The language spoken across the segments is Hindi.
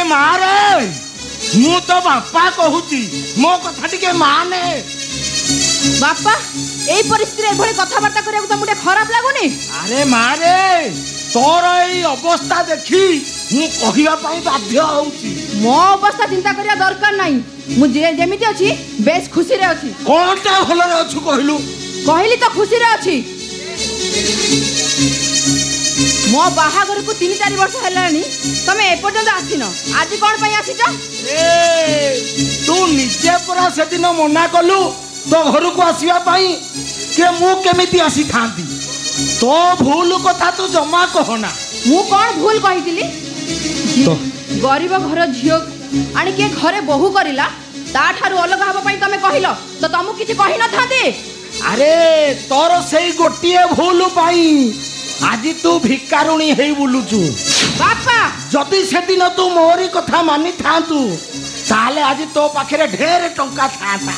मारे मु तो बापा कहूची मो कथा टिके माने। बापा एई परिस्थिति एभଳି कथाबार्ता करिया तो मुटे खराब लागुनी। अरे मारे तोर एई अवस्था देखी मु कहिबा पई बाध्य होउची। मो अवस्था चिंता करिया दरकार नाही। मु जेमिति अछि बेस खुशी रे अछि। कोनटा भलो रे अछु कहलु? कहली तो खुशी रे अछि। मो बाहागर को 3-4 वर्ष हेलानी तमे ए पर्यंत आसिन। आज कोन पई आसी छ? ए तू निजे परा से दिन मना कलु तो घर को आसीबा पई के मु केमिति आसी थांती। तो भूल कथा तू जमा कहना। मु कोन भूल कहितिली? तो गरीब घर झियो आनी के घरे बहु करिला ता ठारू अलग हबा पई तमे कहिलो तो तमु किछि कहि न थांती। अरे तोर सेई गोटिए भूल पाई आज तू भिकारुणी हेई बुलुचु। बापा जदि से दिन तू मोरी कथा मानि थांतु ताले आज तो पाखरे ढेर टंका थाता।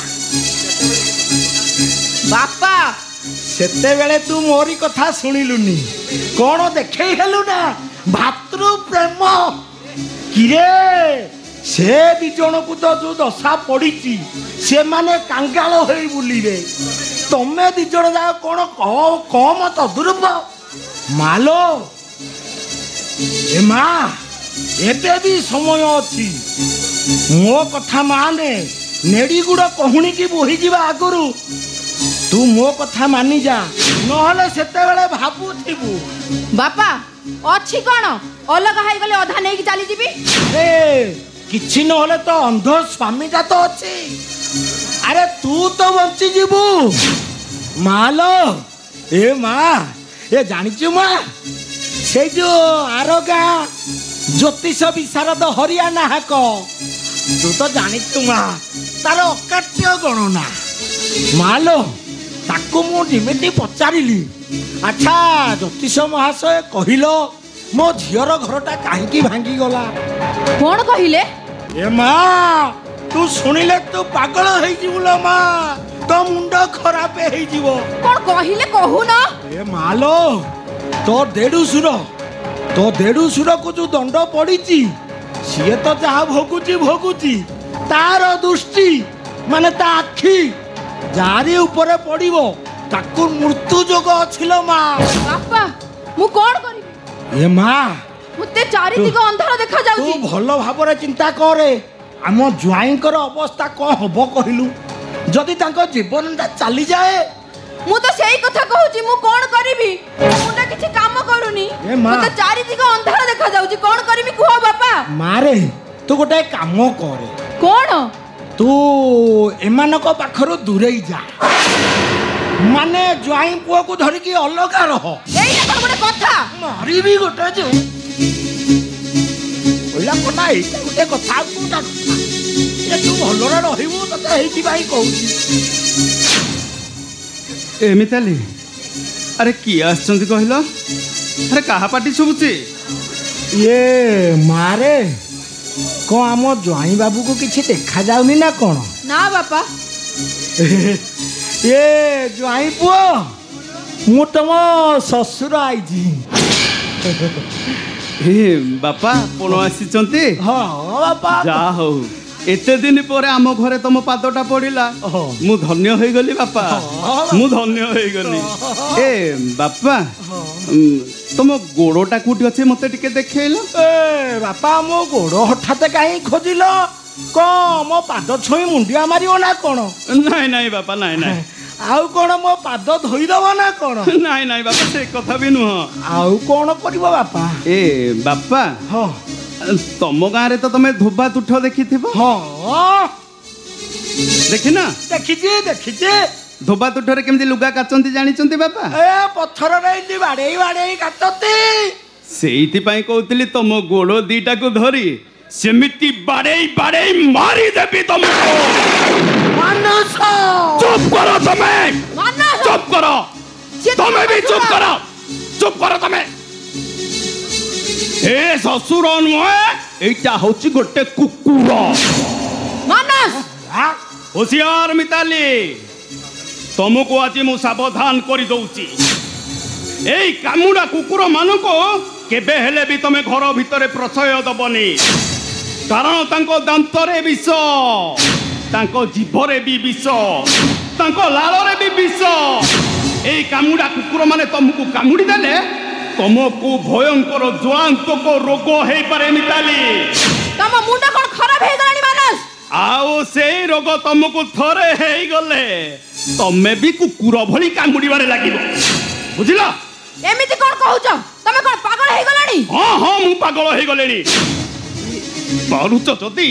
बापा सेते बेले तू मोरी कथा सुनिलुनी कोन देखै हेलु ना भातृ प्रेम किरे से दी जण को तो जो दशा पड़ीची से माने कांगाल होई बुलिबे तमे दी जण जा कोन कम तदुर्ब मालो ए मा एबे भी समय अछि मो कथा माने नेडी गुड़ कहूनी की बोही जीवा आगुरु तू मो कथा मानी जा नहले सेते बेले भाबु थिबु। बापा अछि कोन अलग हाई गले अधा नेकी चली जीबी। ए किछि नहले तो अंध स्वामी जा तो अछि। अरे तू तो बंची जीबु मालो ए मा ए जानिचु मा से जो आरोगा ज्योतिष विशारद हरियाणा हाक तू तो जानिचु मा तार अकाट्य गणना मालो ताकू मु जिमिति पचारिली अच्छा ज्योतिष महाशय कहिलो मो झियर घरटा काहेकी भांगी गला कोन कहिले? ए मा तू सुनिले तू पागल हेई जिवलो मा तो मुंडा खराब हेई जिवो। कोन कहिले कहू न? ए मालो तो देडू सुर को जो दंड पड़ीची सीए तो जहा भोगुची तार दृष्टि माने ता आखी जारी ऊपर पड़िबो ताकू मृत्यु जोग अछिलो मा। बापा मु कोन करिबी? ए मा मुते चारि दिग अंधार देखा जाउची। तू भलो भाबरे चिंता करे आम जुआईंकर अवस्था को हबो कहिलु जदि तांको जीवनटा चली जाए। मु तो सेही कथा कहूची मु कोन करिबी? मुंडा किछि काम करूनी मुते चारि दिग अंधार देखा जाउची कोन करिबी कुहो बापा? मारे तू गोटे काम करे। कोन? तू एमानको पाखरु दूरेई जा माने जुआई पुओ को धरि की अलगा रह। एई ना गोटे कथा मारी भी गोटे जे ओला कोना एई गोटे कथा कोटा ए तू भलरे रहिबो तते हेiti भाई कहूची। ए मिताली अरे किए आछंती कहलो? अरे कहा पाटी सुबुची? ये मारे को आम ज्वाई बाबू को किछि देखा जाउनी ना कोन? ना बापा ये ज्वाई पुओ मु तम ससुर आइजी। हे बापा कोन आसीचंती? हां बापा जा हो एते दिन परे आम घरे तुम पादटा पड़िला मु धन्य होई गली बापा मु धन्य होई गली। ए बापा तुम गोड़ोटा कोठी अछि मते टिके देखैलो? ए बापा मो गोड़ हठात काहे खोजिलो को मो पाद छोई मुंडिया मारियो ना कोन? नाही नाही बापा नाही नाही आउ कोन मो पाद धोई दबो ना कोन? नाही नाही बापा से कथा भी नुह। आउ कोन करिवो बापा? ए बापा हां तम गाँ रे तो तुम धोबा तुठ देखी थी? हाँ देखी ना? देखी धोबा तुठरे केमती लुगा काचंती जानिचंती बापा? ए पत्थर रे इली बाडे काचंती सेइति पई कहउतली तम गोड़ो दीटा को धरी सेमिति बाडे मारी देबी तुमको। मानस चुप करो तमे मानस चुप करो तमे भी चुप करो तमे। ए ससुर नुहे एटा होची गोटे कुकुर। मानस होशियार मिताली तुमको आज मु सावधान कर दउची एई कामुडा कुकुर मानको केबे हेले भी तमे घर भितरे प्रशय दबनी कारण तांको दांतरे विष, तांको जीभरे भी विष, तांको लालरे भी विष। ए कामुडा कुकुर माने तुमको कामुड़ी देले तुमको भयंकर ज्वलांतक रोग हे पारे मिताली। तम मुंडा कोन खराब हे गलानी मानस? आओ से रोग तुमको थरे हे गले तमे भी कुकुर भली कामुड़ी बारे लागिबो, बुझिला? एमिति कोन कहउछ? तमे कोन पागल हे गलानी? हां हां मु पागल हे गलेनी। पारुच जदी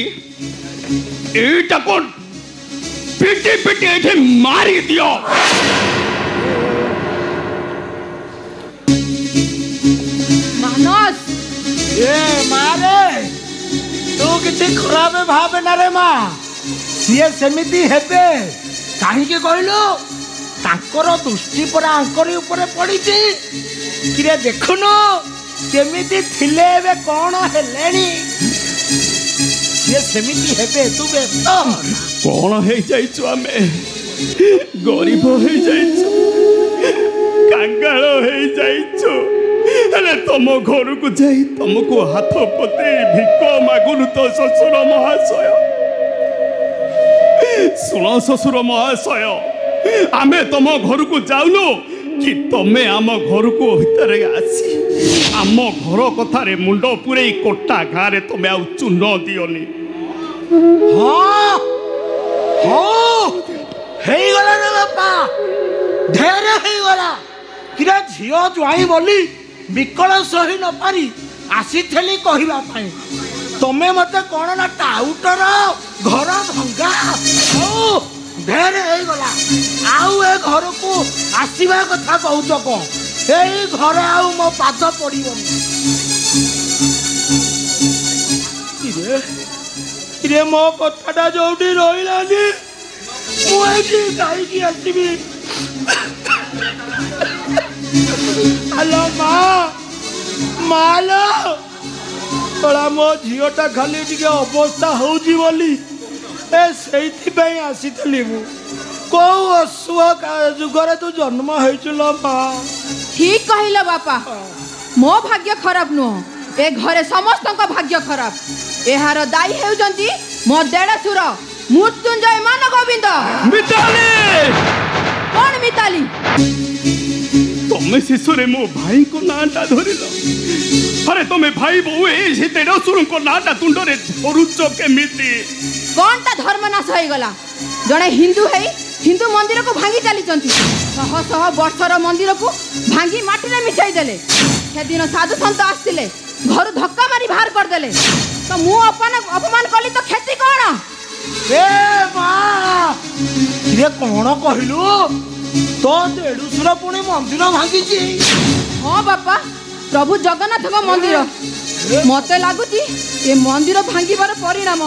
एटा कोन पिटी पिटी एठे मारी दियो। मानस ए मारे तू किसी खराब भाव ना रे माँ, सीए सेमिति हेबे काहीके कहलु तांकर दृष्टि परा आंकरी ऊपर पड़िछि किरे देखुनु केमिति थिले एबे कोन हेलेनी। सीए सेमिति हेबे तू व्यस्त कोन हे जाइछु आमे गरीब हे जाइछु कांगाल हे जाइछु हेले तुम घर को जाई तुमको हाथ पते भिक मागुनु तो ससुर महाशय। सुनो ससुर महाशय आमे तुम घर को जाउनु कि तमे आम घर को भितरे आसी आम घर कथारे मुंड पुरे कोटा घारे तमे आ चून दियोनी। हाँ हाँ हे गला रे बापा ढेर हे गला किरा झियो जुआई बोली विकल सही न पारी आसीथेली कहिबा पई तमे मते कोन ना टाउटर घर भंगा ओ ढेर हे गला आउ ए घर को आसीबा कथा कहउछ को एई घर आउ मो पाद पड़िबो इरे इरे मो कथाटा जोडी रहिलानी मु एठी गाई की आसीबी। हेलो माँ मालो तोला मो झीटा खाली टिके अवस्था होउची बोली ए सेइथिपई आसीथली मु को असुआ जुगरे तू जन्म हेइचलो माँ। ठीक कहिलो बापा, मो भाग्य खराब नुह ए घरे समस्त भाग्य खराब। एहार दाई हेउजंती मो देड़सुर मृत्युंजय मान गोविंद। मिताली कौन मिताली? तमे शिशुरे मो भाई को नाटा धरिल। अरे तमे भाई बहु ए देड़सुर को नाटा तुंडरे धरुच केमिति? कौन ता धर्मनाश हो गला? जड़े हिंदू है हिंदू मंदिर को भांगी चली शह शह वर्षर मंदिर को भांगी माटी में मिसाई देले। से दिन साधु संत आसतिले घर धक्का मारी बाहर कर देले तो मु अपमान कली तो खेती कौन? ए माँ ये कौन कहलु तो देड़ुसुर पुणी मंदिर भांगी। हाँ बापा प्रभु जगन्नाथ मंदिर मते लगुची ये मंदिर भांगिबार परिणाम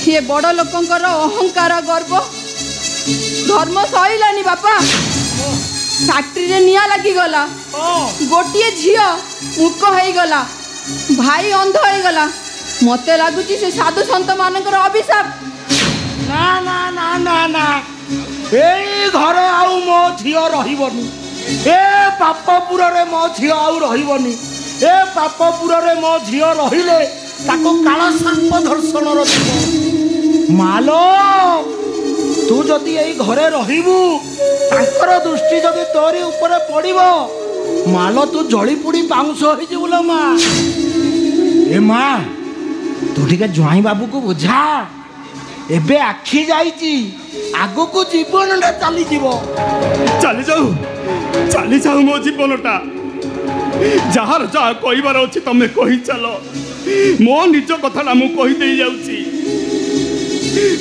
ये बड़ लोकंकर अहंकार गर्व धर्म सहिलानी बापा। फैक्ट्री रे निया लगी गला गोटिए झियो मूर्ख हो गला भाई अंध हो गला मते लगुची से साधु संत मानकर अभिशाप। ना ना ना ना ना ए घर आउ मो झियो रहिबनी ए पापपुर रे मो झियो आउ रहिबनी ए पापपुर रे मो झियो रहिले ताको काला सर्प दर्शन रहिबो। मालो तू जदि एई घरे रहिबू ताकर दृष्टि जदि तोरी ऊपर पड़िबो मालो तू जळी पुडी पाउंस होई जिवलो मा। ए मा तू ठीक ज्वाई बाबू को बुझा एबे आखी जाइची आगो को जीवनटा चली जीवो। चली जाऊ मो जीवनटा जहार जा कहिबार अछि तमे कहि चलो मो निज कथाला मु कहि देई जाउची।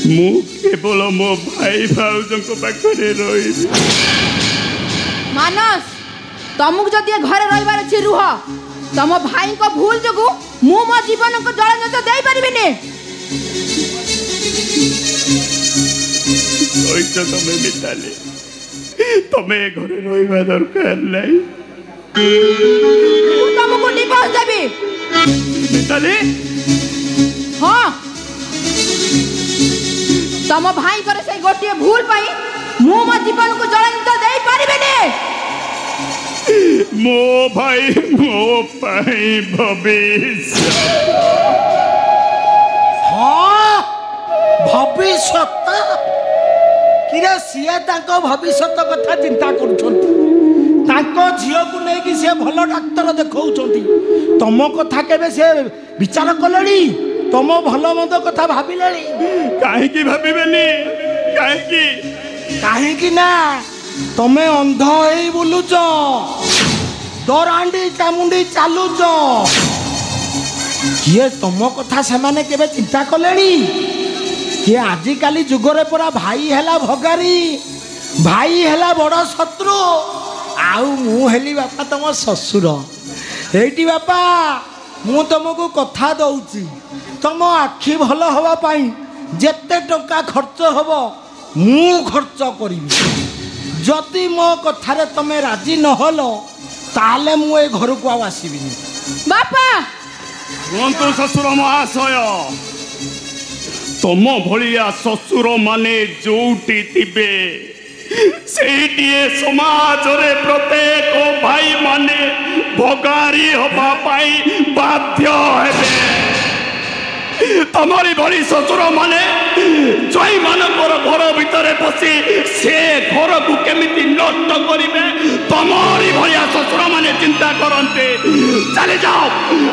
मु केवल मो भाई भाउजंक पाखरे रही। मानस तमुक जदि घरे रहिबार अछि रुह तम भाई को भूल जगु मु मो जीवन को जळ न तो देई परिबिनी। ओइछ तमे मिताले तमे घरे रहिबा दरकार नै। मु तमको डिवोर्स देबी। मिताले हाँ तम भाई करे से गोटिए भूल पाई मु मो जीवन को जळ न तो देई परिबिनी। मो भाई मो पाई भविष्य ହଁ ଭବିଷ୍ୟତ କିରେ ସିଏ ତାଙ୍କ ଭବିଷ୍ୟତ କଥା ଚିନ୍ତା କରୁଛନ୍ତି ତାଙ୍କ ଝିଅକୁ ନେଇକି ସେ ଭଲ ଡାକ୍ତର ଦେଖାଉଛନ୍ତି ତମ କଥା କେବେ ସେ ବିଚାର କଲେଣି ତମ ଭଲ ମନ୍ଦ କଥା ଭାବିଲେଣି କାହିଁକି ଭାବିବେନି କାହିଁକି ନା ତମେ ଅନ୍ଧ ହେଇ ବୁଲୁଛ ଦରାଣ୍ଡି ଚାମୁଣ୍ଡି ଚାଲୁଛ କିଏ ତମ କଥା ସେମାନେ କେବେ ଚିନ୍ତା କଲେଣି କିଏ ଆଜିକାଲି ଯୁଗରେ ପରା ଭାଇ ହେଲା ଭଗାରୀ ଭାଇ ହେଲା ବଡ଼ ଶତ୍ରୁ ଆଉ ମୁଁ ହେଲି ବାପା ତମ ଶ୍ୱଶୁର ଏଇଠି ବାପା ମୁଁ ତମକୁ କଥା ଦଉଛି ତମ ଆଖି ଭଲ ହେବା ପାଇଁ ଯେତେ ଟଙ୍କା ଖର୍ଚ୍ଚ ହେବ ମୁଁ ଖର୍ଚ୍ଚ କରିବି ଯଦି ମୋ କଥାରେ ତମେ ରାଜି ନହେଲ ତାହେଲେ ମୁଁ ଏ ଘରକୁ ଆଉ ଆସିବିନି ବାପା କୁହନ୍ତୁ ଶ୍ୱଶୁର ମହାଶୟ ତମ ଭଳିଆ ଶ୍ୱଶୁର ମାନେ ଯୋଉଠି ଥିବେ ସେଇଠି ସମାଜରେ ପ୍ରତ୍ୟେକ ଭାଇ ମାନେ ଭଗାରୀ ହବା ପାଇଁ ବାଧ୍ୟ ହେବେ ତମରି ଭଳି ଶ୍ୱଶୁର ମାନେ ଜୟମାନଙ୍କର ଘର ଭିତରେ ପଶି ସେ ଘରକୁ କେମିତି ନଷ୍ଟ କରିବେ ତମରି ଭଳିଆ ଶ୍ୱଶୁର ମାନେ ଚିନ୍ତା କରନ୍ତି ଚାଲିଯାଅ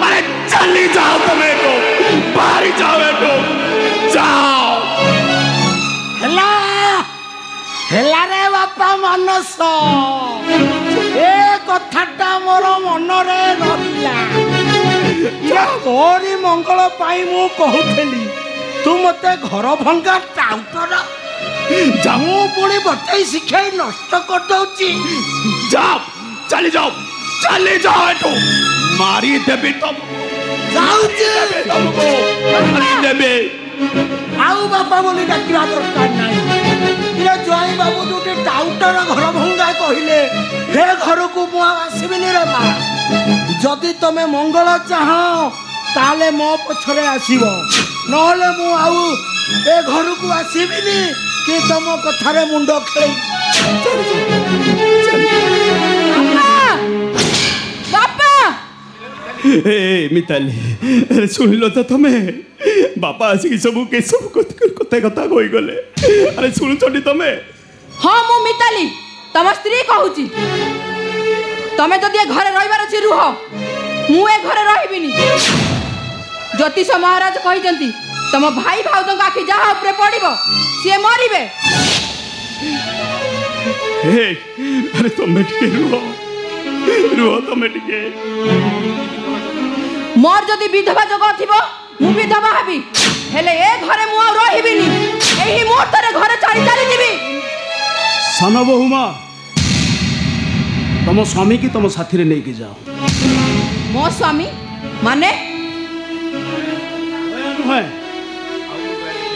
ଆରେ ଚାଲିଯାଅ ତମେ ଏଠୁ ବାହାରି ଯାଅ ଏଠୁ ଯାଅ ହେଲା ରେ ବାପା ମାନସ ଏ କଥାଟା ମୋର ମନରେ ରହିଲା ତୋରି ମଙ୍ଗଳ ପାଇଁ ମୁଁ କହୁଥିଲି ତୁ ମତେ ଘର ଭଙ୍ଗା ଟାଉଟର ମୁଁ ପୁଣି ବତେଇ ଶିଖେଇ ନଷ୍ଟ କରିଦଉଛି ଯାଅ ଚାଲିଯାଅ ଏଠୁ ମାରିଦେବି ତମକୁ ଯାଉଛି ତମକୁ ମାରିଦେବି ଆଉ ବାପା ବୋଲି ଡାକିବା ଦରକାର ନାହିଁ ଜୟ ବାବୁ ଯୋଉଠି ଟାଉଟର ଘର ଭଙ୍ଗା କହିଲେ ହେ ଘରକୁ ମୁଁ ଆଉ ଆସିବିନି ରେ ମା ଯଦି ତମେ ମଙ୍ଗଳ ଚାହଁ ତାହେଲେ ମୋ ପଛରେ ଆସିବ ନହେଲେ ମୁଁ ଆଉ ଏ ଘରକୁ ଆସିବିନି କି ତମ କଥାରେ ମୁଣ୍ଡ ଖେଳି ମିତାଲି ଶୁଣିଲ ତ ତମେ ବାପା ଆସିକି ସବୁ କଥା କହିଗଲେ ଆରେ ଶୁଣୁଛନ୍ତି ତମେ ହଁ ମୁଁ ମିତାଲି ତମ ସ୍ତ୍ରୀ କହୁଛି ତମେ ଯଦି ଏ ଘରେ ରହିବାର ଅଛି ରୁହ ମୁଁ ଏ ଘରେ ରହିବିନି ଜ୍ୟୋତିଷ ମହାରାଜ କହିଛନ୍ତି ତମ ଭାଇ ଭାଉଜଙ୍କ ଆଖି ଯାହା ଉପରେ ପଡ଼ିବ ସିଏ ମରିବେ ଆରେ ତମେ ଟିକେ ରୁହ ତମେ ଟିକେ ମୋର ଯଦି ବିଧବା ଯୋଗ ଥିବ ମୁଁ ବିଧବା ହେବି ହେଲେ ଏ ଘରେ ମୁଁ ଆଉ ରହିବିନି ଏହି ମୁହୂର୍ତ୍ତରେ ଘରେ ଚାଲିଯିବି ସାନ ବୋହୁମା ତମ ସ୍ୱାମୀ କି ତମ ସାଥିରେ ନେଇକି ଯାଅ ମୋ ସ୍ୱାମୀ ମାନେ ନୁହେଁ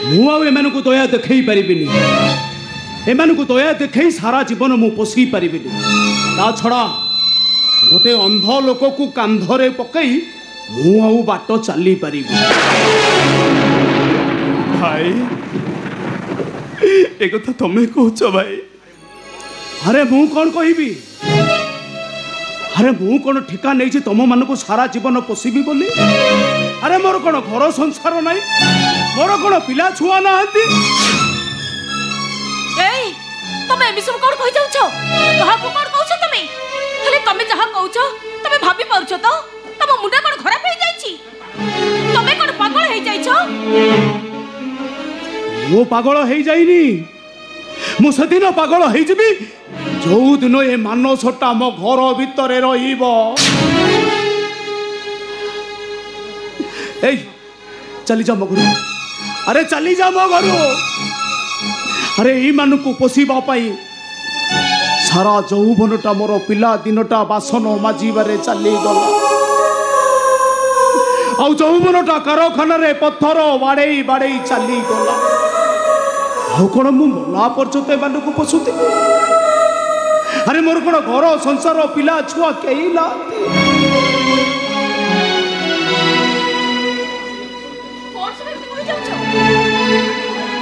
ମୁଁ ଆଉ ଏମାନଙ୍କୁ ଦୟା ଦେଖେଇ ପାରିବିନି ଏମାନଙ୍କୁ ଦୟା ଦେଖେଇ ସାରା ଜୀବନ ମୁଁ ପୋଷି ପାରିବିନି ତା ଛଡ଼ା ଗୋଟେ ଅନ୍ଧ ଲୋକକୁ କାନ୍ଧରେ ପକାଇ ମୁଁ ଆଉ ବାଟ ଚାଲି ପାରିବି ଭାଇ ଏ କଥା ତମେ କହୁଛ ଭାଇ ଆରେ ମୁଁ କ'ଣ କହିବି ଆରେ ମୁଁ କ'ଣ ଠିକା ନେଇଛି ତମମାନଙ୍କୁ ସାରା ଜୀବନ ପୋଷିବି ବୋଲି ଆରେ ମୋର କ'ଣ ଘର ସଂସାର ନାହିଁ ମୋର କ'ଣ ପିଲା ଛୁଆ ନାହାନ୍ତି ଏଇ ତମେ ଏମିତି ସବୁ କ'ଣ କହି ଯାଉଛ କାହାକୁ କ'ଣ କହୁଛ ତମେ ହେଲେ ତମେ ଯାହା କହୁଛ ତମେ ଭାବି ପାରୁଛ ତ ତମ ମୁଣ୍ଡ କ'ଣ ଖରାପ ହେଇଯାଇଛି ତମେ କ'ଣ ପାଗଳ ହେଇଯାଇଛ ମୁଁ ପାଗଳ ହେଇଯାଇନି ମୁଁ ସେଦିନ ପାଗଳ ହେଇଯିବି ଯୋଉଦିନ ଏ ମାନସଟା ମୋ ଘର ଭିତରେ ରହିବ ଏଇ ଚାଲିଯା ମୋ ଘରୁ ଆରେ ଚାଲିଯା ମୋ ଘରୁ ଆରେ ଏଇମାନଙ୍କୁ ପୋଷିବା ପାଇଁ ସାରା ଯୌବନଟା ମୋର ପିଲା ଦିନଟା ବାସନ ମାଜିବାରେ ଚାଲିଗଲା ଆଉ ଯୌବନଟା କାରଖାନାରେ ପଥର ବାଡ଼େଇ ବାଡ଼େଇ ଚାଲିଗଲା ଆଉ କ'ଣ ମୁଁ ମଲା ପର୍ଯ୍ୟନ୍ତ ଏମାନଙ୍କୁ ପୋଷୁଥିଲି ଆରେ ମୋର କ'ଣ ଘର ସଂସାର ପିଲା ଛୁଆ କେହି ନାହାନ୍ତି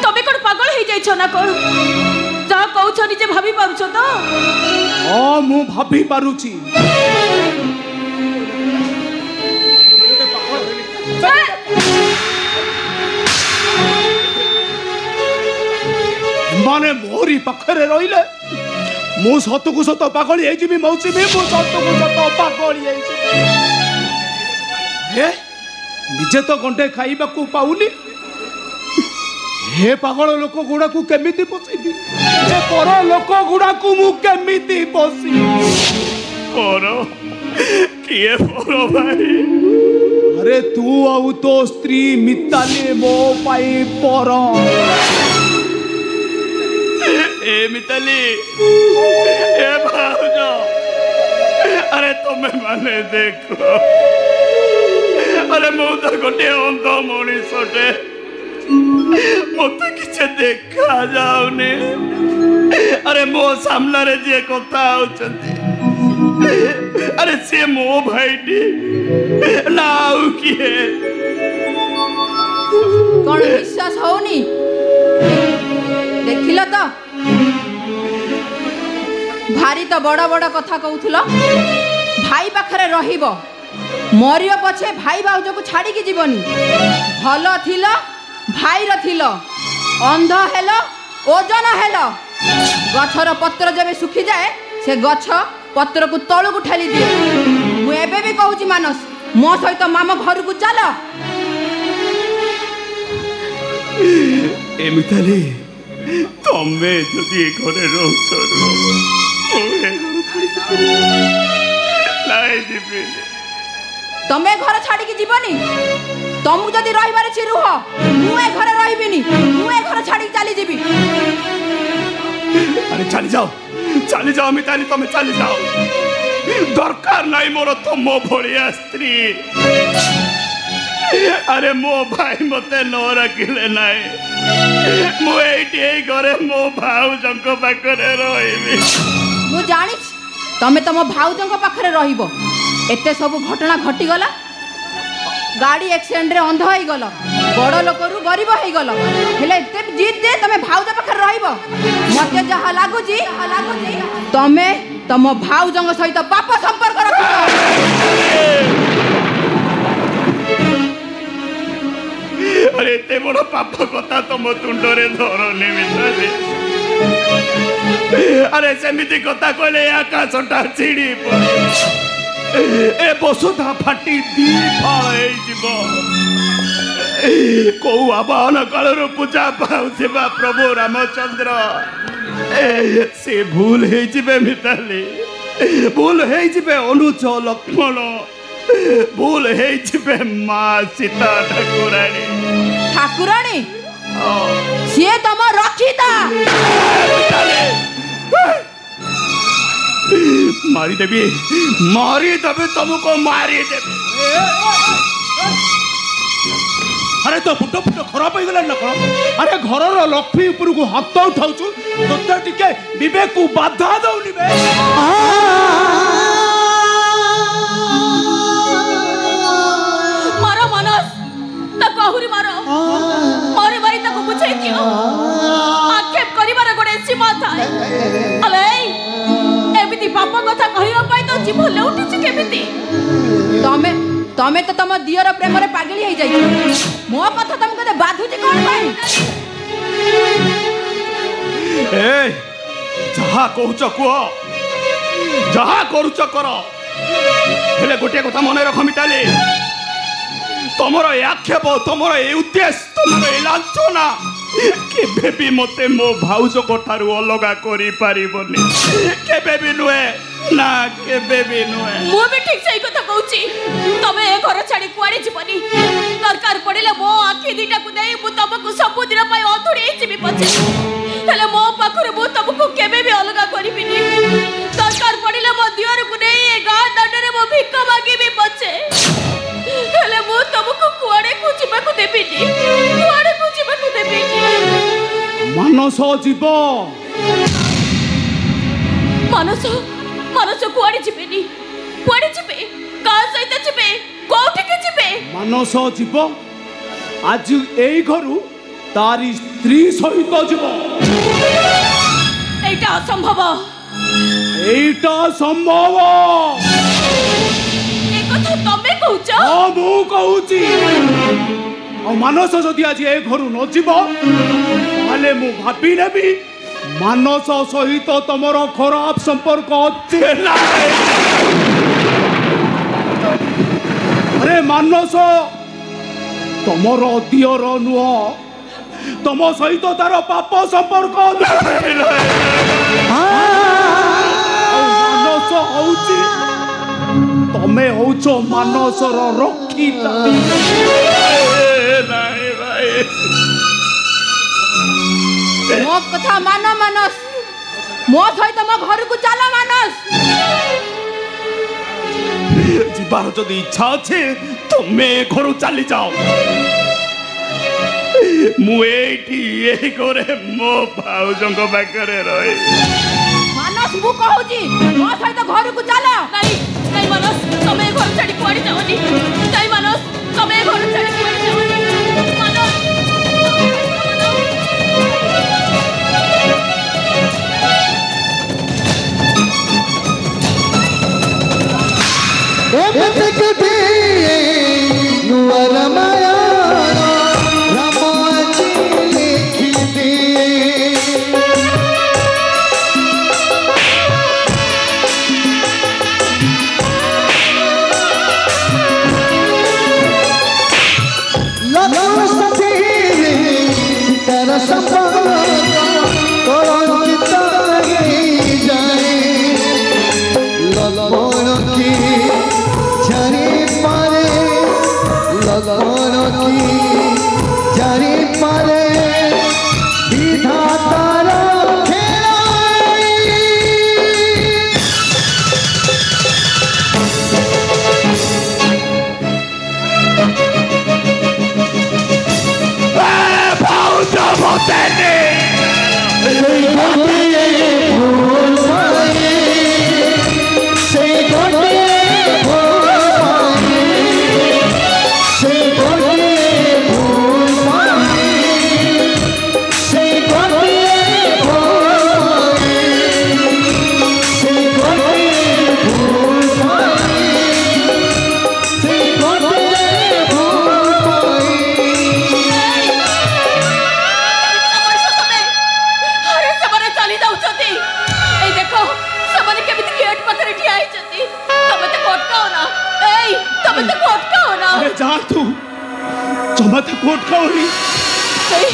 ତମେ କ'ଣ ପାଗଳ ହେଇଯାଇଛ ନା କ'ଣ ଯାହା କହୁଛ ନିଜେ ଭାବି ପାରୁଛ ତ ହଁ ମୁଁ ଭାବି ପାରୁଛି पाखरे रहिले मु सत को सत पागल होइजिबि मौसी भी मु सत को सत पागल होइजिबि निजे तो गंडे खाइबा को पाउनी हे पागल लोक गुड़ा को केमिति पोसेबी हे पर लोक गुड़ा को मु केमिति पोसी पर किए पर भाई अरे तू आउ तो स्त्री मिताली मो पाई पर ए मिताली ए भाउजो अरे तुम्हें माने देखो अरे मु तो गोटे अंध मनीषटे मत किसी देखा जाऊनी अरे मो सामने जी कथा अरे सी मो भाईटी ना किए कौन विश्वास होनी देखिल तो भारी तो बड़ बड़ कथा कहूल भाई पाखरे रहिबो मरियो पछे भाई भाउज को छाड़ी की जीवनी भल थिल भाई थिल अंध हेल ओजन हेल गछर पत्र जब सुखी जाए से गछ पत्र को तलू को ठेली दिए मुझे भी कहूँ मानस मो सहित माम घर को चल एमिताली तमे जदि घरे रोच तमे घर छाड़ी की जीवनी तुमको जदि रहिबार छी रुह मु ए घर रहिबिनी मु ए घर छाड़ी चली जीबी अरे चली जाओ मिताली तमे चली जाओ दरकार नहीं मोर तुम भलिया स्त्री अरे मो भाई मते न रखिले नाई मु एटी घरे मो भाउजंक पाखरे रहिबी मु जानी तमे तम भाउजंक पाखरे रहिबो एते सब घटना घटी गला गाड़ी एक्सीडेंट रे अंध होई गल बड़ लोक रु गरीब होई गल हेले एते जीत दे तमे भाउज पाखरे रहिबो मते जहा लागुजी तमे तम भाउजंग सहित पाप संपर्क रखिबो अरे एते बड़ पाप कथा तुम तुंडरे धरनी मिताली अरे सेमिति कथा कहले आकाशटा छिड़ी पड़े ए बसुधा फाटी दी फाल कौ आवाहन काल पूजा पाउथिबा प्रभु रामचंद्र से भूल है मिताली भूल है अनुज लक्ष्मण भूल है माँ सीता ठाकुराणी सी तुम रक्षिता मारी देवी तुमको मारी देवी अरे तो फुट खराब हो गला ना कौन अरे घर लक्ष्मी ऊपर को हाथ उठाऊ तो टिके विवेक को बाधा दौनी मारो मनोज ताको आहुरी मारो मारे मारी ताको बुझाई दियो आक्षेप करिवार गोटे सीमा थाए अले एमिति पाप कथा कहियो पाई तो जीव लेउटिछि केमिति तमे तो तम दियर प्रेम रे पागली होई जाई मो कथा तुम कदे बाधुछि कोन पाई ए जहा कहूच कुह जहा करूच कर हेले गोटे कथा मन रख मिताली तुमर आक्षेप तुमर ए उद्देश्य तुमर ए लांछना केबे भी मते मो भाउज कोठारु अलगा करि पारिबोनी केबे भी नुए ना केबे भी नुए मु भी ठीक सही कथा कहूची तमे ए घर छाड़ी कुआडे जीवनी दरकार पड़िले मो आखि दीटा को देई मु तमको सब दिन पय अधुरी जीवी पछे हेले मो पाखरे मु तमको केबे भी अलगा करिबिनी दरकार पड़िले मो दियर को देई ए गा दडरे मो भिख मागी भी पछे हेले मु तमको कुआडे खुजिबा को देबिनी कुआडे खुजिबा को देबिनी मानस जीव मानस कुआडे जीवेनी कुआडे जीवे का सहित जीवे कोठी के जीवे मानस जीव आज एई घरु तारी स्त्री सहित जीव एटा असंभव ए कथा तमे कहूच हां मु कहूची आ मानस जदि आज ए घरु न जीव ताले मु भाबी नेबी ମାନସ ସହିତ ତମର ଖରାପ ସମ୍ପର୍କ ଅଛି। ଆରେ ମାନସ ତମର ଦିଅର ନୁହଁ, ତମ ସହିତ ତାର ପାପ ସମ୍ପର୍କ। ମାନସ ହଉଛି ତମେ ହଉଛ ମାନସର ରକ୍ଷିତା। ମୋ କଥା ମାନ ମାନସ, ମୋ ସହିତ ମୋ ଘରକୁ ଚାଲ ମାନସ। ଯିବାର ଯଦି ଇଚ୍ଛା ଅଛି ତମେ ଘରୁ ଚାଲି ଯାଅ। ମୁଁ ଏଇଠି ଏଇ ଘରେ ମୋ ଭାଉଜଙ୍କ ପାଖରେ ରହେ। ମାନସ ମୁଁ କହୁଛି ମୋ ସହିତ ଘରକୁ ଚାଲ। ନାଇଁ ନାଇଁ ମାନସ, ତମେ ଘର ଛାଡି କୁଆଡେ ଯାଅନି। ନାଇଁ ମାନସ, ତମେ ଘର ଛାଡି କୁଆଡେ ଯାଅନି। ମାନସ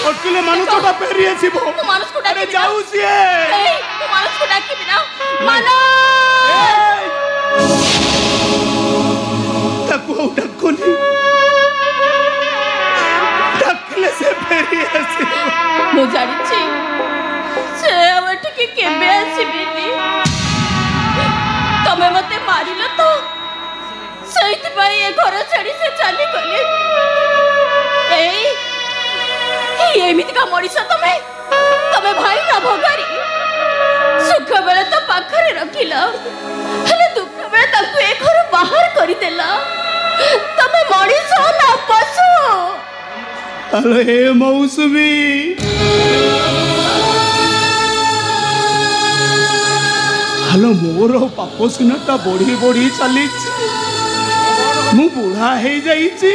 ଅଟକିଲେ ମାନସଟା ଫେରି ଆସିବ। ଆରେ ଯାଉ ସିଏ। ମାନସକୁ ଡାକିବି ନା। ତାକୁ ଆଉ ଡାକୁନି, ଡାକିଲେ ସେ ଫେରି ଆସିବ। ମୁଁ ଜାଣିଛି ସେ ଆଉ ଏଠିକି କେବେ ଆସିବେନି। ତମେ ମତେ ମାରିଲ ତ, ସେଇଥିପାଇଁ ଏ ଘର ଛାଡି ସେ ଚାଲିଗଲେ। ଏମିତିକା ମଣିଷ ତମେ ଭାଇ ନା ଭଗାରୀ। ସୁଖ ବେଳେ ତ ପାଖରେ ରଖିଲ, ହେଲେ ଦୁଃଖ ବେଳେ ତାକୁ ଏ ଘର ବାହାର କରିଦେଲ। ତମେ ମଣିଷ ନା ପଶୁ? ଆରେ ମୌସୁମୀ, ହ୍ୟାଲୋ, ମୋର ପାପ ସିନାଟା ବଢି ବଢି ଚାଲିଛି। ମୁଁ ବୁଢା ହେଇଯାଇଛି,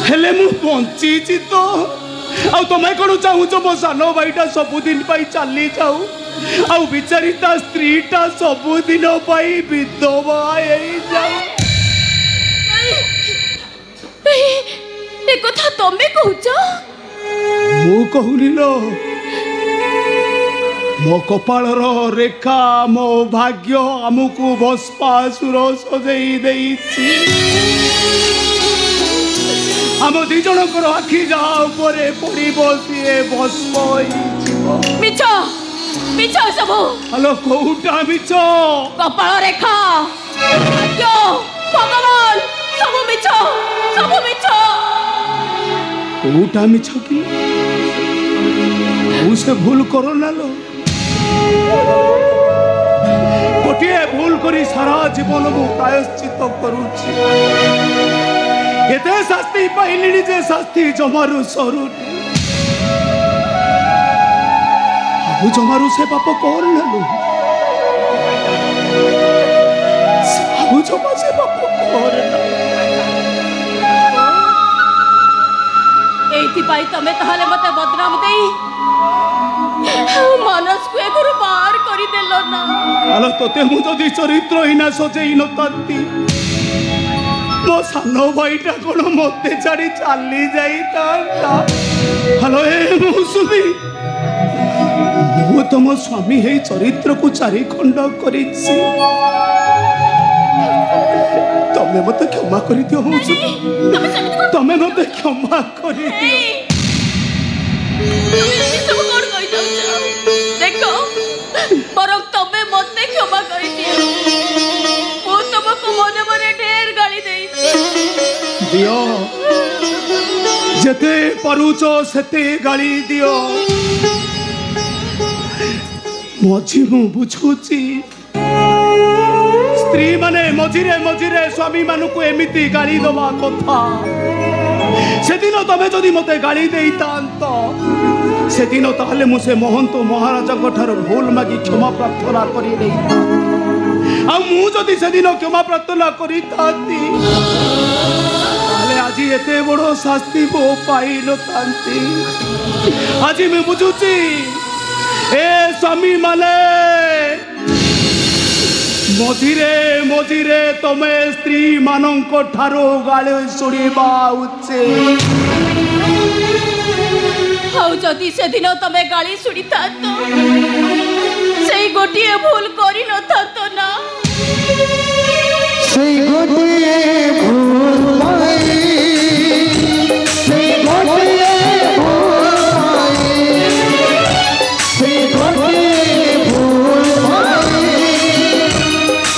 ହେଲେ ମୁଁ ବଞ୍ଚିଛି ତ। ଆଉ ତମେ କଣ ଚାହୁଁଛ ମୋ ସାନ ଭାଇଟା ସବୁଦିନ ପାଇଁ ଚାଲି ଯାଉ, ଆଉ ବିଚାରି ତା ସ୍ତ୍ରୀଟା ସବୁଦିନ ପାଇଁ ବିଧବା ହେଇଯାଉ? ଏ କଥା ତମେ କହୁଛ? ମୁଁ କହୁନି ଲୋ, ମୋ କପାଳର ରେଖା, ମୋ ଭାଗ୍ୟ ଆମକୁ ଭସ୍ମାସୁର ସଜେଇ ଦେଇଛି। ଆମ ଦି ଜଣଙ୍କର ଆଖି ଯାହା ଉପରେ ପଡିବ ସିଏ ଭସ୍ମ ହେଇଯିବ। ମିଛ ମିଛ ସବୁ। ହ୍ୟାଲୋ, କୋଉଟା ମିଛ? କପାଳ ରେଖା, ଭାଗ୍ୟ, ଭଗବାନ, ସବୁ ମିଛ, ସବୁ ମିଛ। କୋଉଟା ମିଛ କି? ମୁଁ ସେ ଭୁଲ କର ନା ଲୋ। ଗୋଟିଏ ଭୁଲ କରି ସାରା ଜୀବନ ମୁଁ ପ୍ରାୟଶ୍ଚିତ କରୁଛି। ଏତେ ଶାସ୍ତି ପାଇଲିଣି ଯେ ଶାସ୍ତି ଜମାରୁ ସରୁନି। ଆଉ ଜମାରୁ ସେ ପାପ କର ନା ଲୋ। ଆଉ ଜମା ସେ ପାପ କର ନା। ଏଇଥିପାଇଁ ତମେ ତାହେଲେ ମତେ ବଦନାମ ଦେଇ मनस को घर बाहर कर देलो ना। आलो तोते मु जदि चरित्रहीना सजेई नथांती मो सानो भाईटा कोन मते छाड़ी चली जाईता। हेलो ए मौसुमी मु तुम स्वामी हे चरित्र को चारि खंड करिछि तमे मते क्षमा करि दियो मौसुमी तमे मते क्षमा करि दियो। सब कोन कहि जाउ देखो परम तमे मते क्षमा करि दियो। मु तुमको मने मने ढेर गाली देई दियो जते परुचो सेते गाली दियो मझी मु बुझुची स्त्री माने मझिरे मझिरे स्वामी मानु को एमिति गाली दवा कथा से दिन तमे जदि मते गाली देइतांत से दिन ताहले मु से महंत महाराजा ठार भूल मागी क्षमा प्रार्थना करि देइता आ मु जदि से दिन क्षमा प्रार्थना करि तांती ताहले आज एते बड़ो शास्ति बो पाई न तांती। आज मैं बुझुची ए स्वामी माने मझिरे मझिरे तमे स्त्री मानक ठारो गाली शुणिबा उचित। हाउ जदि से दिन तमे गाली शुणी था तो सेई गोटिए भूल करि न था तो ना सेई गोटिए भूल पाई सेई गोटिए भूल पाई सेई गोटिए भूल पाई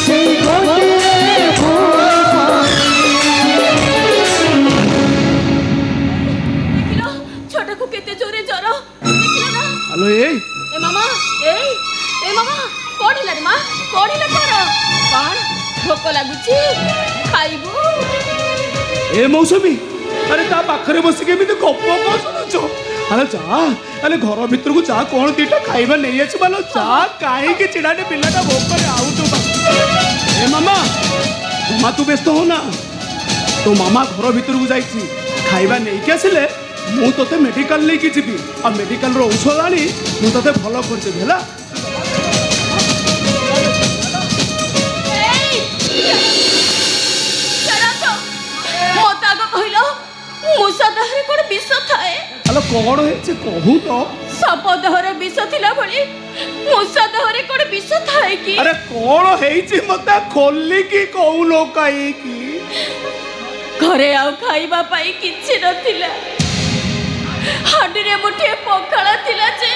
सेई गोटिए भूल पाई। देखिलो छोटा को केते जोरे जरा देखिलो ना। हेलो ए मामा ए मामा कोन हिला रे मां कोन हिला तोर कोन भोक लागुची खाइबू। ए मौसमी अरे ता पाखरे बसी के भी तो गप को सुनुचो। अरे जा अरे घर भीतर को जा कोन दीटा खाइबा नहीं अछि बालो जा काहे के चिड़ाटे पिल्लाटा भोक करे आउ तो। ए मामा मामा तू व्यस्त हो ना तो मामा घर भीतर को जाई खाइबा नहीं के आसिले मु तोते मेडिकल लेके जीवी आ मेडिकल रो औषध आनी मु तोते भलो कर देबी हला। मूसा देहरे कोन विष थाए। हेलो कोन हेछि कहू तो सब देहरे विष थिला भली मूसा देहरे कोन विष थाए की। अरे कोन हेछि मते खोलली की कहू लो काई की घरे आउ खाइबा पाई किछि नथिला हांडी रे मुठे पखाळा थिला जे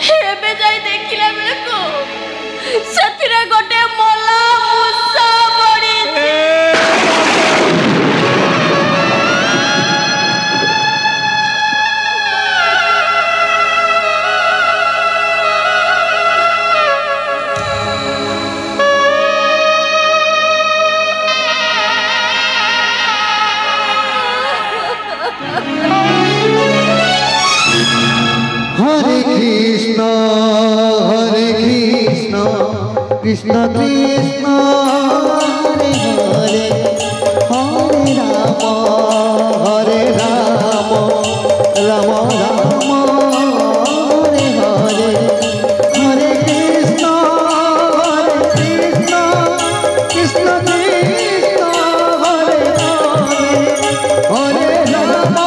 हेबे जाई देखिला बेले को सथिरे गोटे मला मूसा बड़ी हरे कृष्ण कृष्ण कृष्ण हरे हरे हरे राम राम राम हरे हरे हरे कृष्ण कृष्ण कृष्ण हरे हरे हरे राम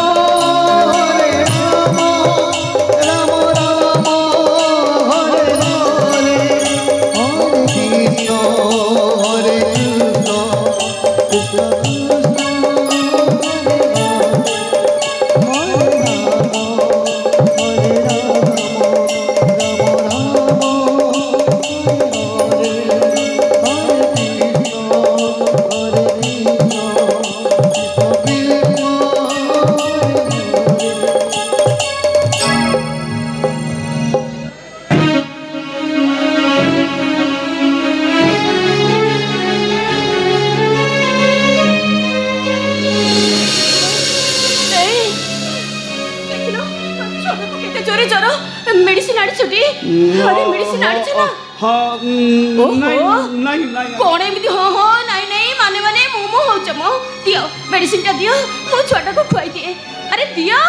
मेडिसिन आड़ी छुटी अरे मेडिसिन आड़ी छना हाँ नहीं नहीं नहीं कौन एमती हाँ हाँ नहीं नहीं माने माने मुमो हो चमो दियो मेडिसिन टा दियो मो छोटा को खुआई दिए अरे दियो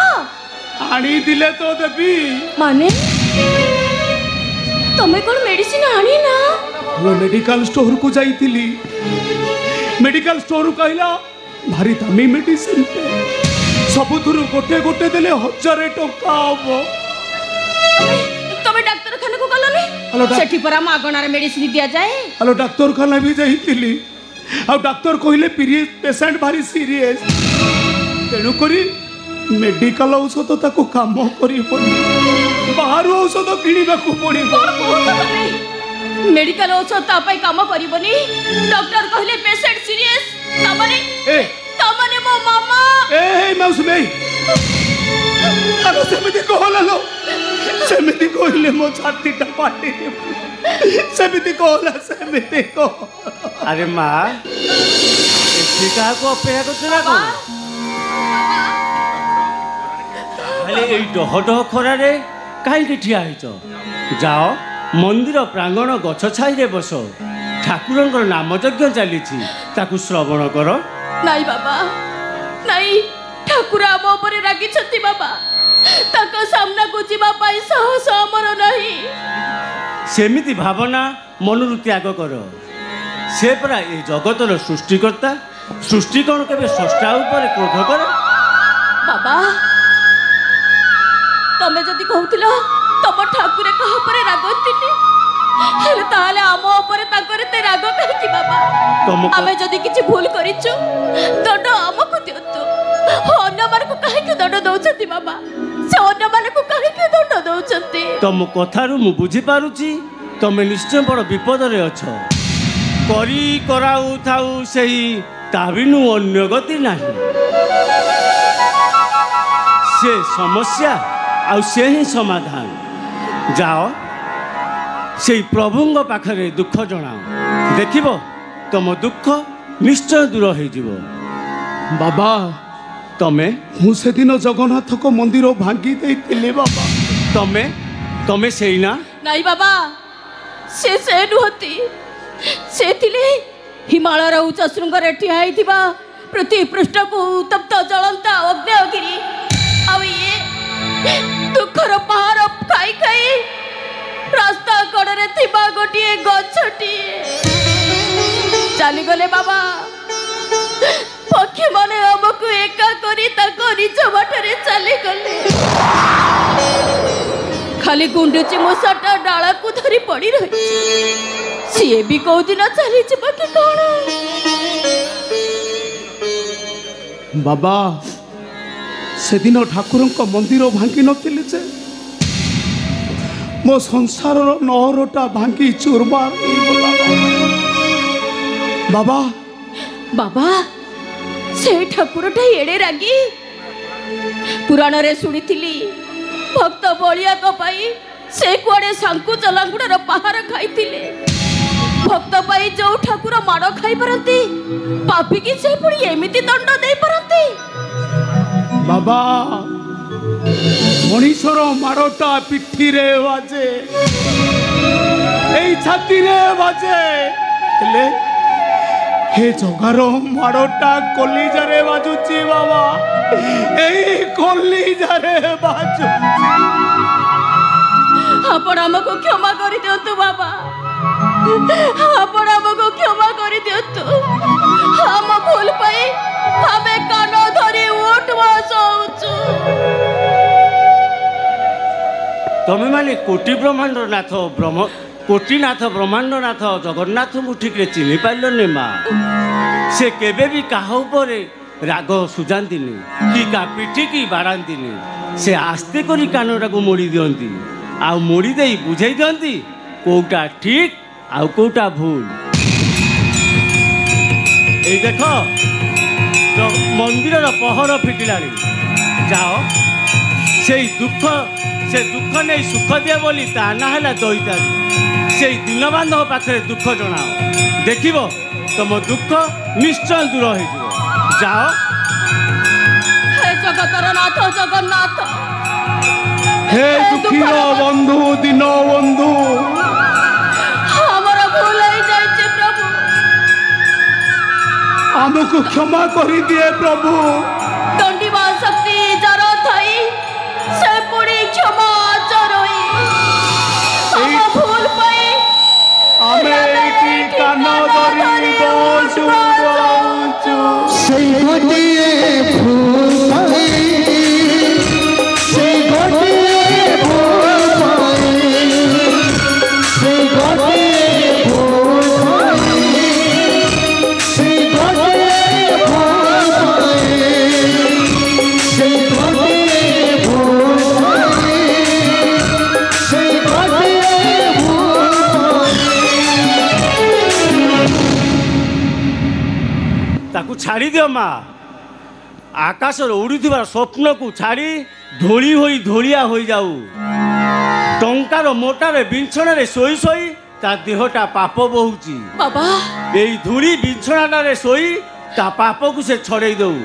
आनी दिले तो देबी माने तमे कोन मेडिसिन आनी ना मेडिकल स्टोर को जाइतिली मेडिकल स्टोर कहला भारी दामी मेडिसिन सबुथुरु गोटे गोटे देले 1000 टका हबो तमे डाक्टर खाना को गलनी सेठी परा मागणार मेडिसिन दिया जाए हेलो डाक्टर खाना भी जाइतिली आ डाक्टर कहले पेशेंट भारी सीरियस तेणु करी मेडिकल औषध ताको काम करी बाहर औषध किणवा को पड़िबो मेडिकल औषध तापाई काम करिबनी डॉक्टर कहले पेशेंट सीरियस तमने मो मामा ए मौस में अरे सेमिति कहला सेमिति कहले मो छातीटा पाटी सेमिति कहला सेमिति को अरे माँ एठी का को अपेक्षा करछना को खाली ए डह डह खरा रे काहे ठिया हिचो जाओ मंदिर प्रांगण गछ छाई रे बस ठाकुरंकर नाम यज्ञ चली ताकू श्रवण कर नहीं बाबा नहीं ठाकुर आम ऊपर रागी छथि बाबा ताका सामना को जीवा पाई साहस हमर नहीं सेमिति भावना मनरु त्याग कर से परा ए जगतर सृष्टिकर्ता सृष्टि कौन केबे स्रष्टा ऊपर क्रोध करे बाबा तमे जदि कहउतिलो तम ठाकुरे कहा पर रागतिनी हेले ताले आम ऊपर ताकरे ते राग काहे की बाबा आमे जदि किछि भूल करिछु दंड हमकु दियंतु अन्य मार को काहे के दंड दउछथि बाबा से अन्य माने को काहे के दंड दउछथि तम कथारु मु बुझी पारुची तमे निश्चय बड़ विपद रे अछ करी कराउ थाउ सेही ताबिनु अन्य गति नाही से समस्या आउ से ही समाधान जाओ से प्रभुंग पाखरे दुख जनाओ देखिबो तुम दुख निश्चय दूर हो जिवो बाबा तमे मु से दिन जगन्नाथ को मंदिर भांगी देइतिले बाबा तमे तमे सेई ना नहीं बाबा से नुहति से थिले हिमालयर उच्च शृंग रे ठिया आइथिबा पृथ्वी पृष्ठ को तप्त जलंता अग्निगिरी आ ये दुखर पहाड़ खाई खाई रास्ता कड़े थिबा गोटे गछटी चली गले बाबा पक्षी माने हमको एका करी ताको निज बाटरे चली गले खाली गुंडुची मशाटा डाला को धरी पड़ी रही सी भी कौ दिन चली जीवा कि कौन बाबा से दिन ठाकुर मंदिर भांगी नथिले जे मो संसार नहरटा भांगी चूरमार बाबा बाबा से ठाकुरटा एड़े रागी पुराण रे सुनी भक्त बलिया पाई से कुआड़े सांकु चलांगुड़ार पहाड़ खाई भक्त पाई जो ठाकुर माड़ खाई पारती पापी की से पुणी एमिति दंड दे पारती बाबा मनीषर माड़टा पिठी रे बाजे छाती रे बाजे हे जगार माड़टा कलिजारे बाजुची बाबा कलिजारे बाजुची आपण हमको क्षमा कर दियंतु बाबा आपण हमको क्षमा कर दियंतु हम भूल पाई हमें कान धरी उठ बसौछु तमे माने कोटि ब्रह्मांड नाथ ब्रह्म कोटिनाथ ब्रह्मांड नाथ जगन्नाथ को ठीक रे चिन्हि पाइलने माँ से केबे भी काहा उपरे राग सुझांतिनी कि का पिठी की बाड़ांतिनी से आस्ते करी कानटा को मोड़ी दियंती आउ मोड़ी देई बुझाई दियंती कोटा ठीक आउ कोटा भूल ए देखो तो मंदिर पहर फिटिलानी जाओ से दुख नहीं सुख दिए बोली ता ना है दईतारी से दीनबांधव पाखे दुख जनाओ देखिब तुम दुख निश्चय दूर हो जाओ हे जगतर नाथ जगन्नाथ हे दुखीर बंधु दीन बंधु हमर भूल हो जाइए प्रभु हमको क्षमा कर दिए प्रभु दंडिबा शक्ति जर थई से पुणी क्षमा चरोई ଆମେ ଏଠି କାନ ଧରି ବସୁ ରହୁଛୁ। ସେଇ ଗୋଟିଏ ଭୁଲ ପାଇଁ, ସେଇ ଗୋଟିଏ ଭୁଲ ପାଇଁ, ସେଇ ଗୋଟିଏ ଭୁଲ ପାଇଁ, ସେଇ ଗୋଟିଏ ଭୁଲ ପାଇଁ, ସେଇ ଗୋଟିଏ ଭୁଲ ପାଇଁ, ସେଇ ଗୋଟିଏ ଭୁଲ ତାକୁ ଛାଡ଼ି ଦିଅ ମା। ଆକାଶରେ ଉଡ଼ୁଥିବା ସ୍ୱପ୍ନକୁ ଛାଡ଼ି ଧୂଳି ହୋଇ ଧୂଳିଆ ହୋଇଯାଉ। ଟଙ୍କାର ମୋଟାରେ ବିଛଣାରେ ଶୋଇ ଶୋଇ ତା ଦେହଟା ପାପ ବହୁଛି। ବାବା ଏଇ ଧୂଳି ବିଛଣାଟାରେ ଶୋଇ ତା ପାପକୁ ସେ ଛଡ଼େଇ ଦଉ।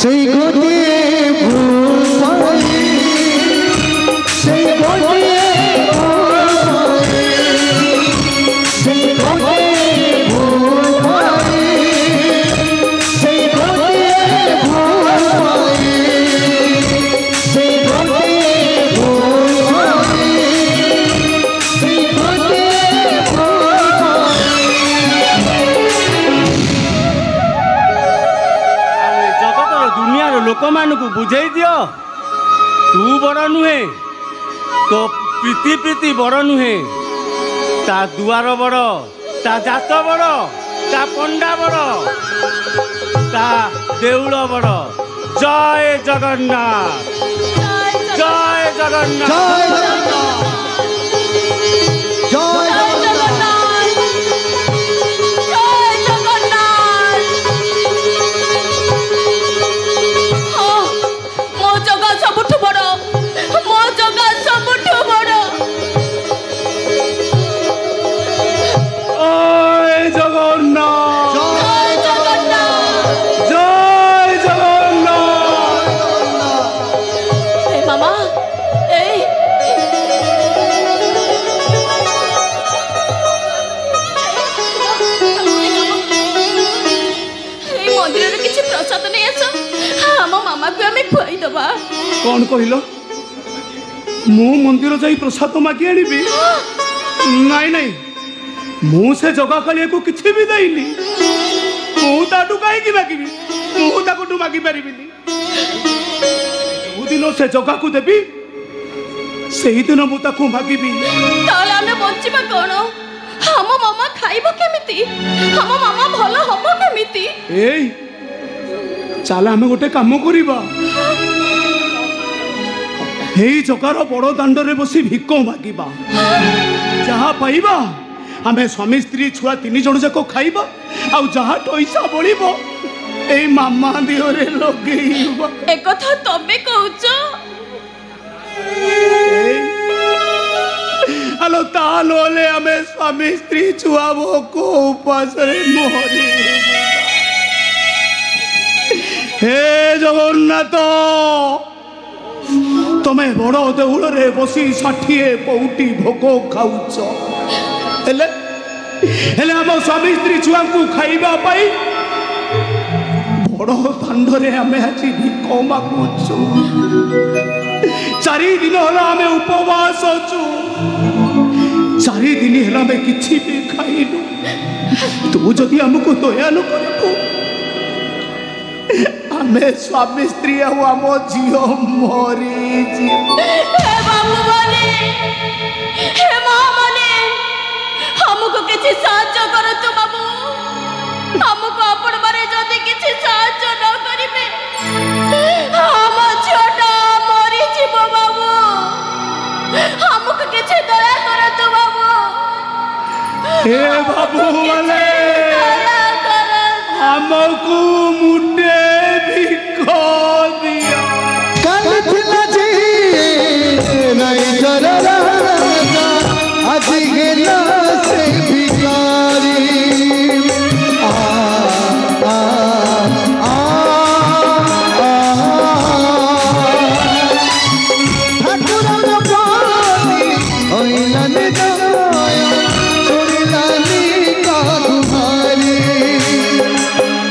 ସେଇ ଗୋଟିଏ ଭୁଲ ପାଇଁ, ସେଇ ଗୋଟିଏ ଭୁଲ ପାଇଁ, ସେଇ ଗୋଟିଏ ଭୁଲ ପାଇଁ, ସେଇ ଗୋଟିଏ ଭୁଲ ପାଇଁ, ସେଇ ଗୋଟିଏ ଭୁଲ ପାଇଁ, ସେଇ ଗୋଟିଏ ଭୁଲ ଆଉ ଏ ଜଗତର ଦୁନିଆର ଲୋକମାନଙ୍କୁ ବୁଝେଇ ଦିଅ, ତୁ ବଡ଼ ନୁହେଁ, ତୋ ପ୍ରୀତି ବଡ଼ ନୁହେଁ, ତା ଦୁଆର ବଡ଼, ତା ଜାତ ବଡ଼, ତା ପଣ୍ଡା ବଡ଼, ତା ଦେଉଳ ବଡ଼। ଜୟ ଜଗନ୍ନାଥ, ଜୟ ଜଗନ୍ନାଥ। ଜୟ ଜଗନ୍ନାଥ, ଜୟ ଜଗନ୍ନାଥ, ଜୟ ଜଗନ୍ନାଥ। ହଁ, ମୋ ଜଗା ସବୁଠୁ ବଡ଼, ମୋ ଜଗା ସବୁଠୁ ବଡ଼। ଜୟ ଜଗନ୍ନାଥ, ଜୟ ଜଗନ୍ନାଥ। ଜୟ ଜଗନ୍ନାଥ। ଏ ମାମା, ଏଇ ମନ୍ଦିରରେ କିଛି ପ୍ରସାଦ ନେଇ ଆସ, ଆମ ମାମାକୁ ଆମେ ଖୁଆଇଦବା। କ'ଣ କହିଲ? ମୁଁ ମନ୍ଦିର ଯାଇ ପ୍ରସାଦ ମାଗି ଆଣିବି? ନାଇଁ ନାଇଁ, ମୁଁ ସେ ଜଗା କାଳିଆକୁ କିଛି ବି ଦେଇନି। ମୁଁ ତାଠୁ କାହିଁକି ମାଗିବି? ମୁଁ ତାକୁଠୁ ମାଗି ପାରିବିନି। ଯୋଉଦିନ ସେ ଜଗାକୁ ଦେବି ସେଇଦିନ ମୁଁ ତାକୁ ମାଗିବି। ତାହେଲେ ଆମେ ବଞ୍ଚିବା କ'ଣ? ଆମ ମାମା ଖାଇବ କେମିତି? ଆମ ମାମା ଭଲ ହବ କେମିତି? ଏଇ ଚାଲ ଆମେ ଗୋଟେ କାମ କରିବା। ଏଇ ଜଗାର ବଡ଼ ଦାଣ୍ଡରେ ବସି ଭିକ ମାଗିବା। ଯାହା ପାଇବା ଆମେ ସ୍ୱାମୀ ସ୍ତ୍ରୀ ଛୁଆ 3 ଜଣ ଯାକ ଖାଇବା। ଆଉ ଯାହା ପଇସା ବଳିବ ଏଇ ମାମା ଦେହରେ ଲଗେଇବା। ଏକଥା ତମେ କହୁଛ? ଆଲୋ ତା ନହେଲେ ଆମେ ସ୍ୱାମୀ ସ୍ତ୍ରୀ ଛୁଆ ଭୋକ ଉପାସରେ ମରିଯିବା। ହେ ଜଗନ୍ନାଥ, ତମେ ବଡ଼ ଦେଉଳରେ ବସି 60 ପଉଟି ଭୋଗ ଖାଉଛ, ହେଲେ ହେଲେ ଆମ ସ୍ୱାମୀ ସ୍ତ୍ରୀ ଛୁଆଙ୍କୁ ଖାଇବା ପାଇଁ ବଡ଼ ଦାଣ୍ଡରେ ଆମେ ଆଜି ଭିକ ମାଗୁଛୁ। 4 ଦିନ ହେଲା ଆମେ ଉପବାସ ଅଛୁ। 4 ଦିନ ହେଲା ଆମେ କିଛି ବି ଖାଇନୁ। ତୁ ଯଦି ଆମକୁ ଦୟା ନ କରିବୁ ଆମେ ସ୍ୱାମୀ ସ୍ତ୍ରୀ ଆଉ ଆମ ଝିଅ ମରିଯିବୁ। ହେ ବାବୁ ମାନେ, ହେ ମା ମାନେ, ଆମକୁ କିଛି ସାହାଯ୍ୟ କରନ୍ତୁ ବାବୁ। ଆମକୁ ଆପଣ ମାନେ ଯଦି କିଛି ସାହାଯ୍ୟ ନ କରିବେ ଆମ ଝିଅଟା ମରିଯିବ ବାବୁ। ଆମକୁ କିଛି ଦୟା କରନ୍ତୁ ବାବୁ। ହେ ବାବୁ ମାନେ, ଆମକୁ ମୁଣ୍ଡେ ଭିକ ଦିଅ। କାଲି ଥିଲା ଯେ ନାଇଁ ଜର ରାଜା, ଆଜି ହେଲା ସେ ଭିକାରୀ। ଠାକୁରଙ୍କ ପ୍ରତି ହଇଲାନି ଦୟା, ଶୁଣିଲାନି କାହାରି।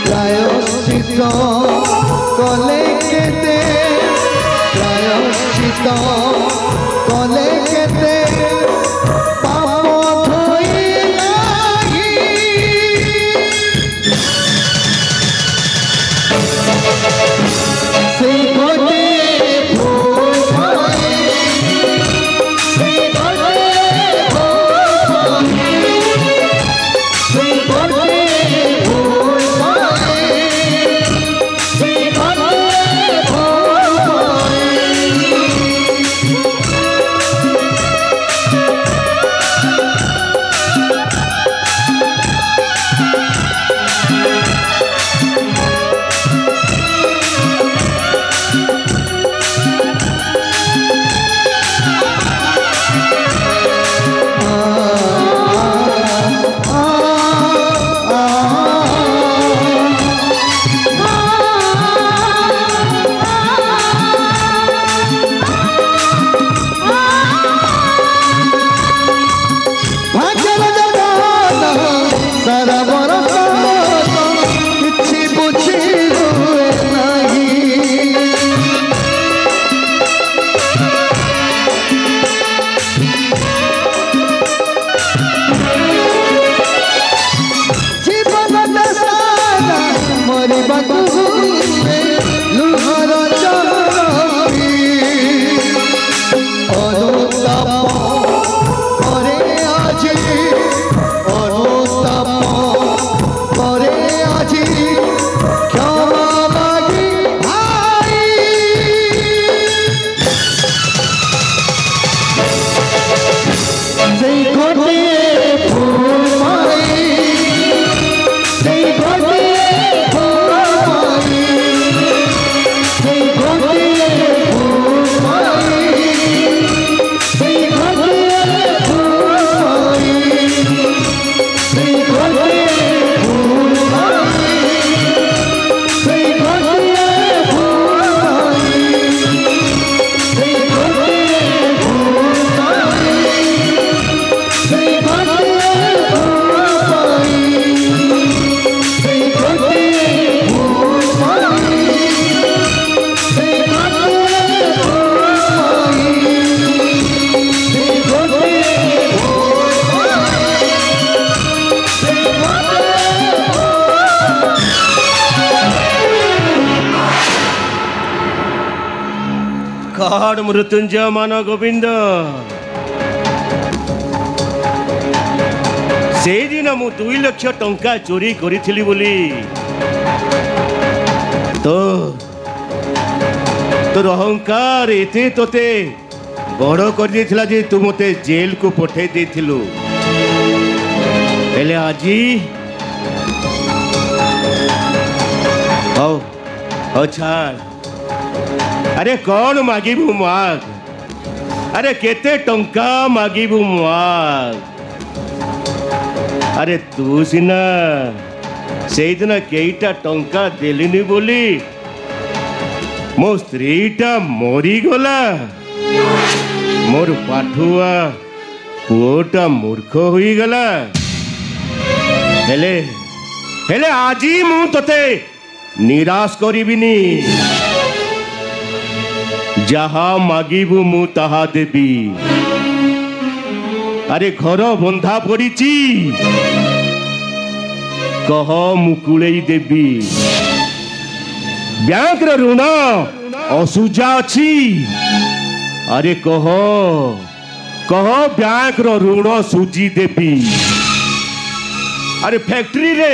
ପ୍ରାୟଶ୍ଚିତ କଲେ କେତେ, ପ୍ରାୟଶ୍ଚିତ କଲେ କେତେ, ପାପ ଧୋଇଲା କରିବାକୁ ହୁଏ ଲୁହର ଚରବି ଅନୁତାପ କରେ ଆଜି ଅନୁତାପ କରେ ଆଜି କ୍ଷମା ମାଗି ଭାଇ ସେଇ ଗୋଟିଏ ଭୁଲ ମାଇ ସେଇ ଗୋଟିଏ ଭୁଲ ମାଇ ସେଇ ଗୋଟିଏ ଭୁଲ ମାଇ ସେଇ ଗୋଟିଏ ଭୁଲ ମାଇ ସେଇ ଗୋଟିଏ ଭୁଲ ମାଇ ସେଇ ଗୋଟିଏ ଭୁଲ ମାଇ ସେଇ ଗୋଟିଏ ଭୁଲ ମାଇ ସେଇ ଗୋଟିଏ ଭୁଲ ମାଇ ସେଇ ଗୋଟିଏ ଭୁଲ ମାଇ ସେଇ ଗୋଟିଏ ଭୁଲ ମାଇ ସେଇ ଗୋଟିଏ କଣ ମୃତ୍ୟୁଞ୍ଜୟ ମାନ ଗୋବିନ୍ଦ ସେଇଦିନ ମୁଁ 2 ଲକ୍ଷ ଟଙ୍କା ଚୋରି କରିଥିଲି ବୋଲି ତୋର ଅହଙ୍କାର ଏତେ ତୋତେ ବଡ଼ କରିଦେଇଥିଲା ଯେ ତୁ ମୋତେ ଜେଲକୁ ପଠେଇ ଦେଇଥିଲୁ ହେଲେ ଆଜି ହଉ ହଉ ଛାଡ଼ अरे कौन मागिबू माग अरे केते टंका मागिबू माग अरे तू सिना से दिन केईटा टंका देलिनी बोली मो स्त्रीटा मरी गला मोर पाठुआ पुओटा मूर्ख होई गला हेले हेले आजी मु तते निराश करिबिनी जहा मागिबू मु ताहा देबी अरे घर बंधा पड़ी कह मुकुले देबी बैंक ऋण असुजा अच्छी अरे कह कह बैंक ऋण सुझी देबी अरे फैक्ट्री रे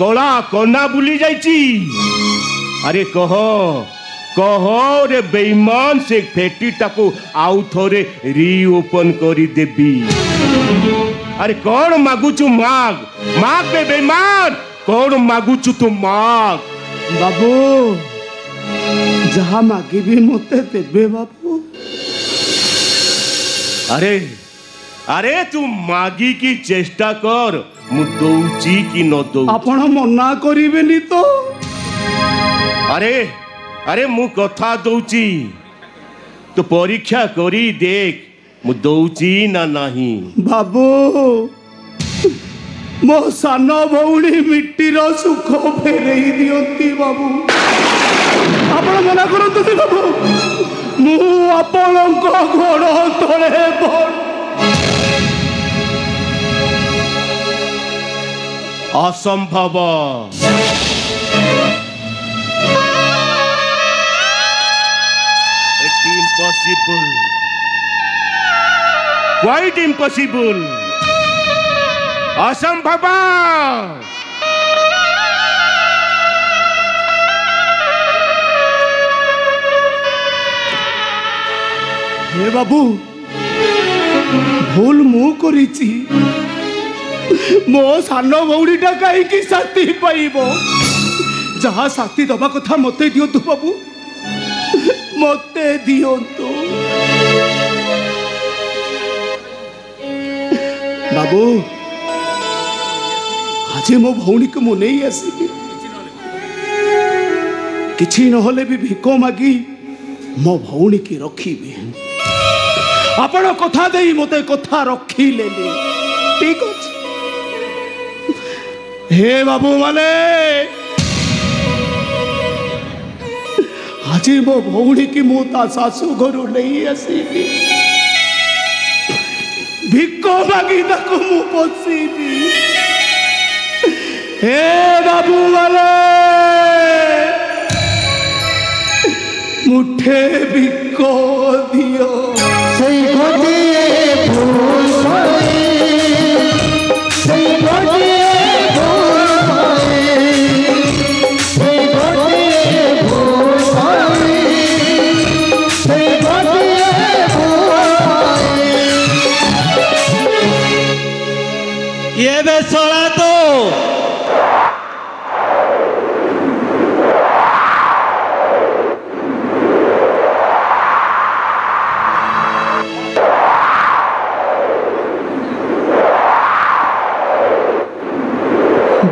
कला कना बुली जाइची अरे कह कह रे बेईमान से फैक्ट्री टाको आउ थोरे रीओपन करी देबी अरे कौन मागुचु माग माग बे बेईमान कौन मागुचु तू माग बाबू जहाँ मागिबी मते देबे बाबू अरे अरे तू मागी की चेष्टा कर मु दौची कि न दौ आपण मना करिबेनी तो अरे अरे मु कथा दौची तो परीक्षा करी देख मु दौची ना नहीं बाबू मो सान भौणी मिट्टीर सुख फेरई दियंती बाबू आपण मना करंतु बाबू मु आपणक गोड़ तले असंभव impossible quite impossible असंभव हे बाबू भूल मु करिछि मो सान भौणीटा कहीं साथी पाइब जहाँ साथी दबा कथा मते दियंतु बाबू मते दियंतु बाबू आज मो भौणी को मु नहीं आसबि किछि नहले भी भिक मागी मो भौणी की रखिबि आपण कथा देई मते कथा रखिले ठीक अछि हे बाबू माने आज मो भौणी की मु ता सासू घर नहीं आसबि भिक मागी ताको मु पोसीबि हे बाबू माने मुठे भिक दियो ସେଇ ଗୋଟିଏ ଭୁଲ ପାଇଁ ସେଇ ଗୋଟିଏ ଭୁଲ ପାଇଁ ସେଇ ଗୋଟିଏ ଭୁଲ ପାଇଁ ସେଇ ଗୋଟିଏ ଭୁଲ ପାଇଁ ये बेसला तो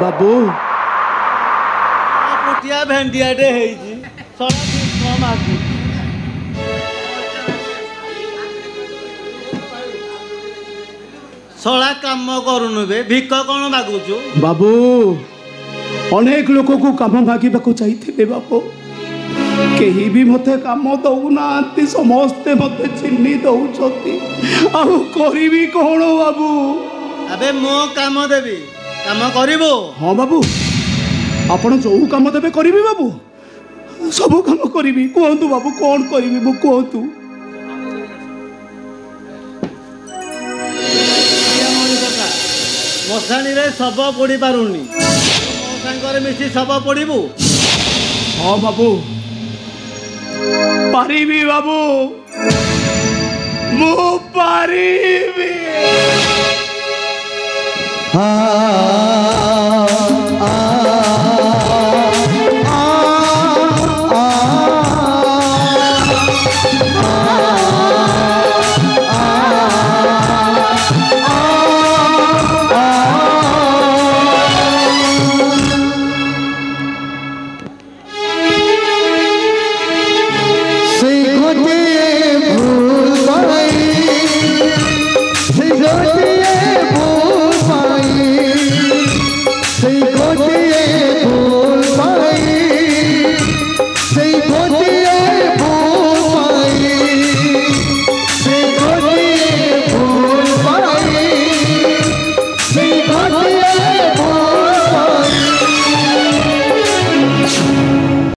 बाबू पुटिया भेंडियाटे ହେଇଛି ସଳା ଭିକ ମାଗୁ ସଳା କାମ କରୁନୁ ବେ ଭିକ କ'ଣ ମାଗୁଛୁ बाबू अनेक लोक को काम मागिबाकू चाहिए बाबू केही भी मते काम दौना समस्ते मते चिन्नी दौचती आउ करिबी कोन बाबू अबे मो काम देबी काम करिवो हाँ बाबू आपण जो काम देबे करिबी बाबू सब काम करिबी कहतु बाबू कौन करिबी मु कहतु मशाणी रे शब पड़ी पारुनी मो सांगरे मिसी शब पड़िबू हाँ बाबू पारिबी बाबू मु पारिबी हाँ